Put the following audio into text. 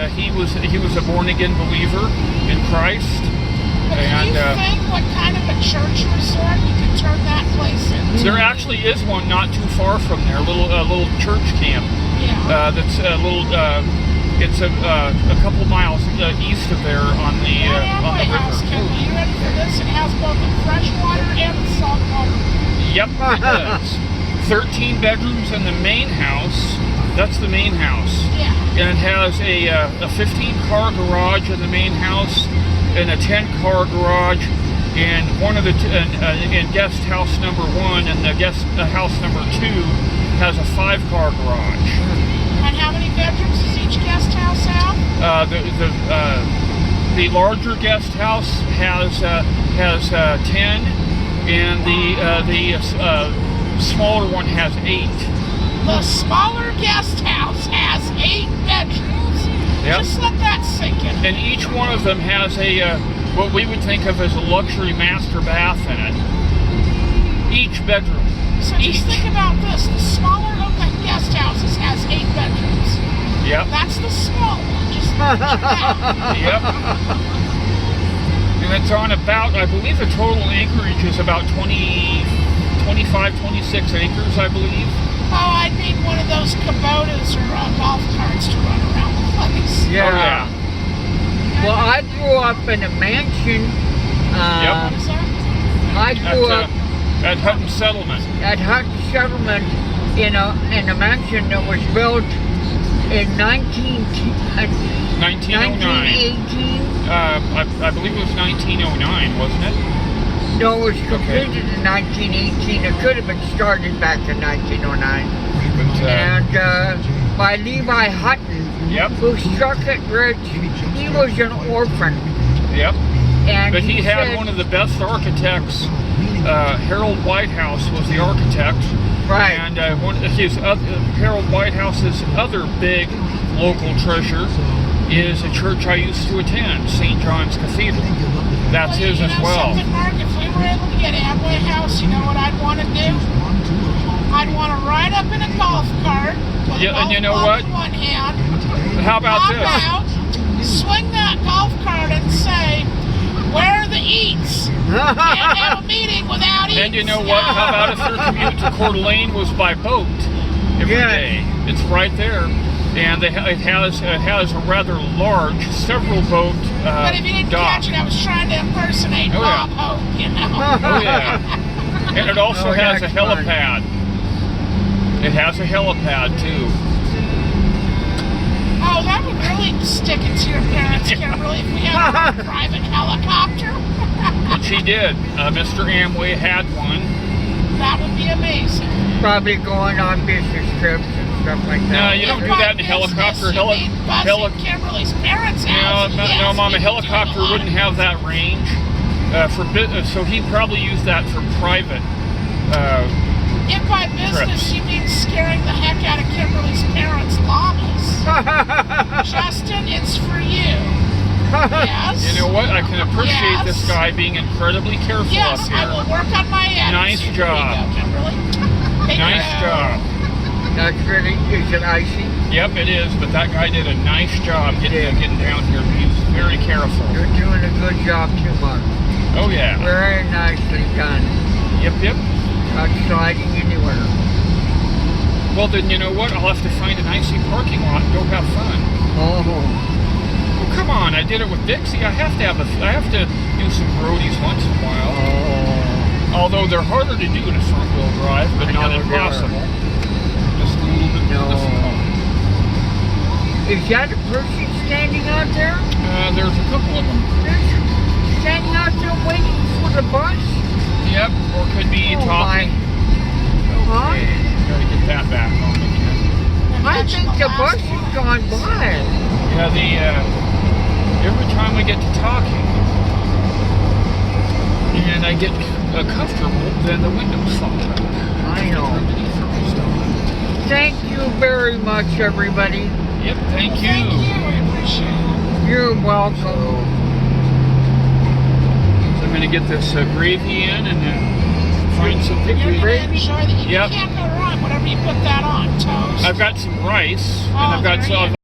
he was a born again believer in Christ. But do you think what kind of a church resort you could turn that place into? There actually is one not too far from there, a little church camp. Yeah. That's a little. It's a couple miles east of there on the Amway house, river. Kimberly, you ready for this? It has both the freshwater and the saltwater. Yep, it does. 13 bedrooms in the main house. That's the main house. Yeah. And it has a 15-car garage in the main house and a 10-car garage. And one of the in guest house number 1 and the guest house number 2 has a 5-car garage. And how many bedrooms does each guest house have? The larger guest house has 10, and the smaller one has 8. The smaller guest house has 8 bedrooms. Yep. Just let that sink in. And each one of them has a what we would think of as a luxury master bath in it. Each bedroom. So just think about this. The smaller of the guest houses has 8 bedrooms. Yep. That's the small one. Just picture that. Yep. And it's on about, I believe the total acreage is about 25, 26 acres, I believe. Oh, I'd need one of those Kubotas or golf carts to run around the place. Yeah. Oh, yeah. Well, I grew up in a mansion. Yep. What is that? I grew up At Hutton Settlement. at Hutton Settlement in a mansion that was built in 1909. 1918. I believe it was 1909, wasn't it? No, it was completed in 1918. It could have been started back in 1909. But, And by Levi Hutton, yep, who struck it rich. He was an orphan. yep. And But he had said, one of the best architects. Harold Whitehouse was the architect. right. And Harold Whitehouse's other big local treasure is a church I used to attend, St. John's Cathedral. That's his as well. Something, Mark, if we were able to get Amway House, you know what I'd want to do? I'd want to ride up in a golf cart with Yeah, and you know golf what? in one hand, How about hop this? out, swing that golf cart and say, "Where are the eats?" Can't have a meeting without eats. And you know what? How about if your commute to Coeur d'Alene was by boat every Yes. day? It's right there. And it has a rather large, several boat But if you didn't dock. catch it, I was trying to impersonate Oh, Bob yeah. Hope, you know. Oh yeah. And it also Oh, has a that's fun. helipad. It has a helipad too. Oh, that would really stick it to your parents, Kimberly, if we had a private helicopter. And she did. Mr. Amway had one. That would be amazing. Probably going on business trips and stuff like that. No, you don't do that in a helicopter. Kimberly's parents' No, house. no, Yes, no, Mom. we A could do helicopter lot wouldn't of- have that range so he probably used that for private. If by business you mean scaring the heck out of Kimberly's parents' llamas, Justin, it's for you. Yes. You know what? I can appreciate Yes. this guy being incredibly careful Yes, up here. I will work on my end. Nice job. Kimberly. Thank Nice you. job. That's really, is it icy? Yep, it is. But that guy did a nice job getting down here. He was very careful. You're doing a good job too, Mark. Oh yeah. Very nicely done. Yep, yep. Not sliding anywhere. Well, then you know what? I'll have to find an icy parking lot and go have fun. Oh. Well, come on! I did it with Dixie. I have to do some roadies once in a while. Oh. Although they're harder to do in a front-wheel drive, but I not know they are. impossible. Just a little bit No. more difficult. Is that a person standing out there? There's a couple of them. Standing out there waiting for the bus? Yep, or could be Oh, talking. Huh? Okay, gotta get that back on again. I think the bus has gone by. Yeah, every time we get to talking and I get comfortable, then the windows fall up. I know. Thank you very much, everybody. Yep, thank you. Thank you. I appreciate it. You're welcome. So I'm going to get this gravy in and then find some You're pictures. going to enjoy that. You Yep. can't go wrong whenever you put that on. Toast. I've got some rice and Oh, I've got there you some.